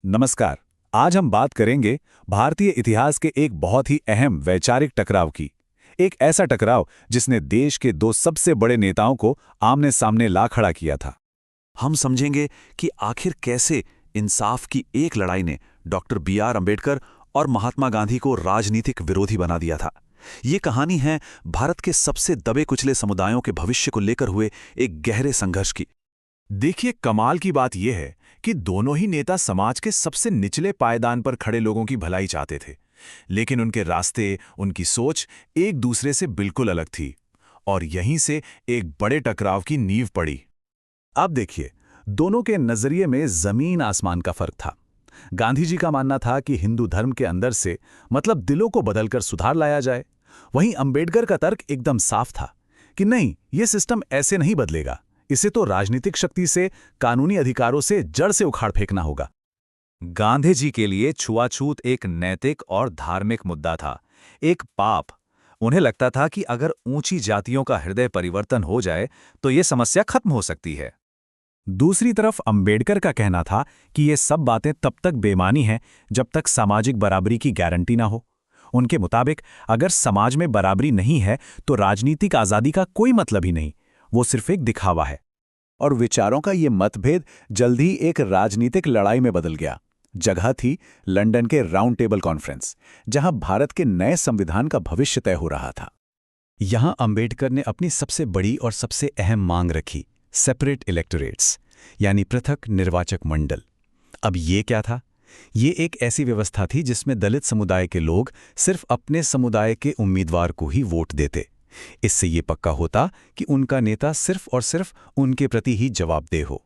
नमस्कार। आज हम बात करेंगे भारतीय इतिहास के एक बहुत ही अहम वैचारिक टकराव की। एक ऐसा टकराव जिसने देश के दो सबसे बड़े नेताओं को आमने सामने ला खड़ा किया था। हम समझेंगे कि आखिर कैसे इंसाफ की एक लड़ाई ने डॉक्टर बी.आर. अंबेडकर और महात्मा गांधी को राजनीतिक विरोधी बना दिया था। ये कहानी है भारत के सबसे दबे कुचले समुदायों के भविष्य को लेकर हुए एक गहरे संघर्ष की। देखिए, कमाल की बात यह है कि दोनों ही नेता समाज के सबसे निचले पायदान पर खड़े लोगों की भलाई चाहते थे, लेकिन उनके रास्ते, उनकी सोच एक दूसरे से बिल्कुल अलग थी। और यहीं से एक बड़े टकराव की नींव पड़ी। अब देखिए, दोनों के नजरिए में जमीन आसमान का फर्क था। गांधी जी का मानना था कि हिंदू धर्म के अंदर से मतलब दिलों को बदलकर सुधार लाया जाए। वहीं अंबेडकर का तर्क एकदम साफ था कि नहीं, ये सिस्टम ऐसे नहीं बदलेगा, इसे तो राजनीतिक शक्ति से, कानूनी अधिकारों से जड़ से उखाड़ फेंकना होगा। गांधी जी के लिए छुआछूत एक नैतिक और धार्मिक मुद्दा था, एक पाप। उन्हें लगता था कि अगर ऊंची जातियों का हृदय परिवर्तन हो जाए तो ये समस्या खत्म हो सकती है। दूसरी तरफ अंबेडकर का कहना था कि ये सब बातें तब तक बेमानी हैं जब तक सामाजिक बराबरी की गारंटी ना हो। उनके मुताबिक अगर समाज में बराबरी नहीं है तो राजनीतिक आज़ादी का कोई मतलब ही नहीं, वो सिर्फ एक दिखावा है। और विचारों का ये मतभेद जल्द ही एक राजनीतिक लड़ाई में बदल गया। जगह थी लंदन के राउंड टेबल कॉन्फ्रेंस, जहां भारत के नए संविधान का भविष्य तय हो रहा था। यहां अंबेडकर ने अपनी सबसे बड़ी और सबसे अहम मांग रखी, सेपरेट इलेक्टोरेट्स, यानी पृथक निर्वाचक मंडल। अब ये क्या था? ये एक ऐसी व्यवस्था थी जिसमें दलित समुदाय के लोग सिर्फ अपने समुदाय के उम्मीदवार को ही वोट देते। इससे ये पक्का होता कि उनका नेता सिर्फ और सिर्फ उनके प्रति ही जवाबदेह हो।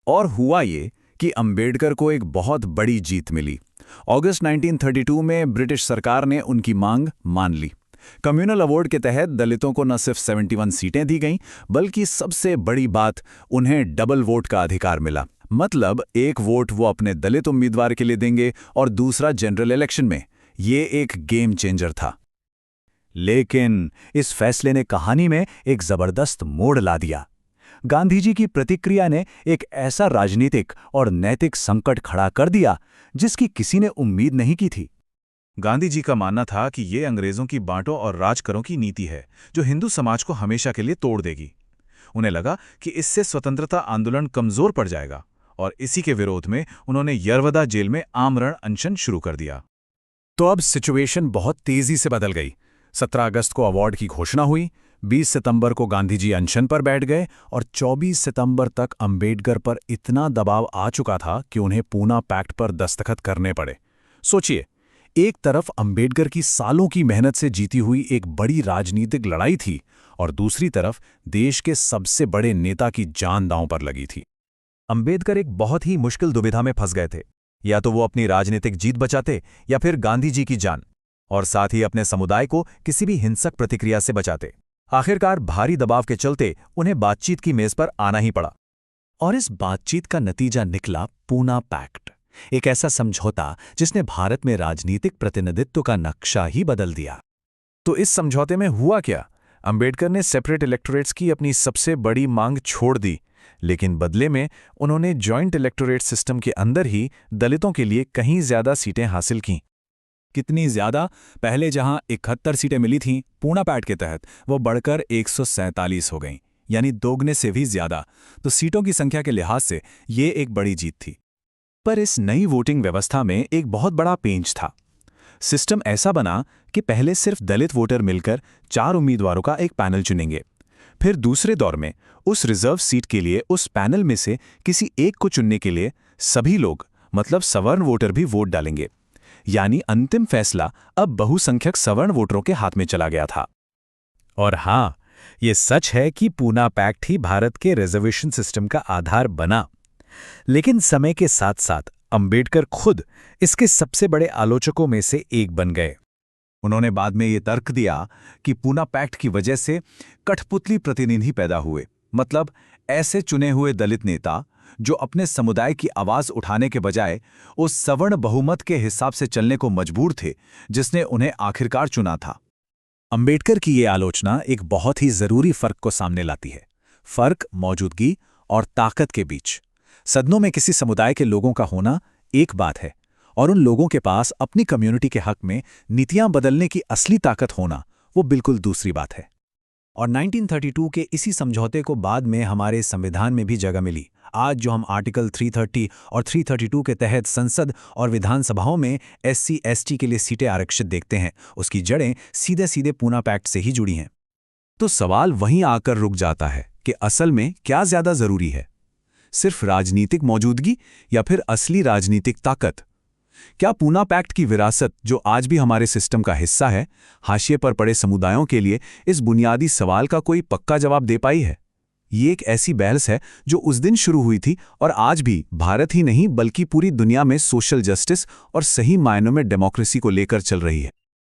और हुआ ये कि अंबेडकर को एक बहुत बड़ी जीत मिली। अगस्त 1932 में ब्रिटिश सरकार ने उनकी मांग मान ली। कम्युनल अवार्ड के तहत दलितों को न सिर्फ 71 सीटें दी गईं, बल्कि सबसे बड़ी बात, उन्हें डबल वोट का अधिकार मिला। मतलब एक वोट वो अपने दलित उम्मीदवार के लिए देंगे और दूसरा जनरल इलेक्शन में। ये एक गेम चेंजर था। लेकिन इस फैसले ने कहानी में एक जबरदस्त मोड़ ला दिया। गांधी जी की प्रतिक्रिया ने एक ऐसा राजनीतिक और नैतिक संकट खड़ा कर दिया जिसकी किसी ने उम्मीद नहीं की थी। गांधी जी का मानना था कि ये अंग्रेजों की बांटो और राज करो की नीति है, जो हिंदू समाज को हमेशा के लिए तोड़ देगी। उन्हें लगा कि इससे स्वतंत्रता आंदोलन कमजोर पड़ जाएगा, और इसी के विरोध में उन्होंने यरवदा जेल में आमरण अनशन शुरू कर दिया। तो अब सिचुएशन बहुत तेजी से बदल गई। 17 अगस्त को अवार्ड की घोषणा हुई, 20 सितंबर को गांधी जी अनशन पर बैठ गए, और 24 सितंबर तक अंबेडकर पर इतना दबाव आ चुका था कि उन्हें पूना पैक्ट पर दस्तखत करने पड़े। सोचिए, एक तरफ अंबेडकर की सालों की मेहनत से जीती हुई एक बड़ी राजनीतिक लड़ाई थी, और दूसरी तरफ देश के सबसे बड़े नेता की जान दांव पर लगी थी। अंबेडकर एक बहुत ही मुश्किल दुविधा में फंस गए थे। या तो वो अपनी राजनीतिक जीत बचाते, या फिर गांधी जी की जान, और साथ ही अपने समुदाय को किसी भी हिंसक प्रतिक्रिया से बचाते। आखिरकार भारी दबाव के चलते उन्हें बातचीत की मेज पर आना ही पड़ा। और इस बातचीत का नतीजा निकला पूना पैक्ट, एक ऐसा समझौता जिसने भारत में राजनीतिक प्रतिनिधित्व का नक्शा ही बदल दिया। तो इस समझौते में हुआ क्या? अंबेडकर ने सेपरेट इलेक्टोरेट्स की अपनी सबसे बड़ी मांग छोड़ दी, लेकिन बदले में उन्होंने जॉइंट इलेक्टोरेट सिस्टम के अंदर ही दलितों के लिए कहीं ज्यादा सीटें हासिल कीं। कितनी ज्यादा? पहले जहां 71 सीटें मिली थीं पूना पैक्ट के तहत, वो बढ़कर 147 हो गईं, यानी दोगुने से भी ज्यादा। तो सीटों की संख्या के लिहाज से ये एक बड़ी जीत थी। पर इस नई वोटिंग व्यवस्था में एक बहुत बड़ा पेंच था। सिस्टम ऐसा बना कि पहले सिर्फ दलित वोटर मिलकर 4 उम्मीदवारों का एक पैनल चुनेंगे। फिर दूसरे दौर में उस रिजर्व सीट के लिए उस पैनल में से किसी एक को चुनने के लिए सभी लोग, मतलब सवर्ण वोटर भी वोट डालेंगे। यानी अंतिम फैसला अब बहुसंख्यक सवर्ण वोटरों के हाथ में चला गया था। और हां, ये सच है कि पूना पैक्ट ही भारत के रिजर्वेशन सिस्टम का आधार बना। लेकिन समय के साथ साथ अंबेडकर खुद इसके सबसे बड़े आलोचकों में से एक बन गए। उन्होंने बाद में ये तर्क दिया कि पूना पैक्ट की वजह से कठपुतली प्रतिनिधि पैदा हुए, मतलब ऐसे चुने हुए दलित नेता जो अपने समुदाय की आवाज उठाने के बजाय उस सवर्ण बहुमत के हिसाब से चलने को मजबूर थे, जिसने उन्हें आखिरकार चुना था। अंबेडकर की ये आलोचना एक बहुत ही जरूरी फर्क को सामने लाती है, फर्क मौजूदगी और ताकत के बीच। सदनों में किसी समुदाय के लोगों का होना एक बात है, और उन लोगों के पास अपनी कम्युनिटी के हक में नीतियां बदलने की असली ताकत होना वो बिल्कुल दूसरी बात है। और 1932 के इसी समझौते को बाद में हमारे संविधान में भी जगह मिली। आज जो हम आर्टिकल 330 और 332 के तहत संसद और विधानसभाओं में SC ST के लिए सीटें आरक्षित देखते हैं, उसकी जड़ें सीधे सीधे पूना पैक्ट से ही जुड़ी हैं। तो सवाल वहीं आकर रुक जाता है कि असल में क्या ज्यादा जरूरी है, सिर्फ राजनीतिक मौजूदगी या फिर असली राजनीतिक ताकत? क्या पूना पैक्ट की विरासत, जो आज भी हमारे सिस्टम का हिस्सा है, हाशिए पर पड़े समुदायों के लिए इस बुनियादी सवाल का कोई पक्का जवाब दे पाई है? ये एक ऐसी बहस है जो उस दिन शुरू हुई थी और आज भी भारत ही नहीं बल्कि पूरी दुनिया में सोशल जस्टिस और सही मायनों में डेमोक्रेसी को लेकर चल रही है।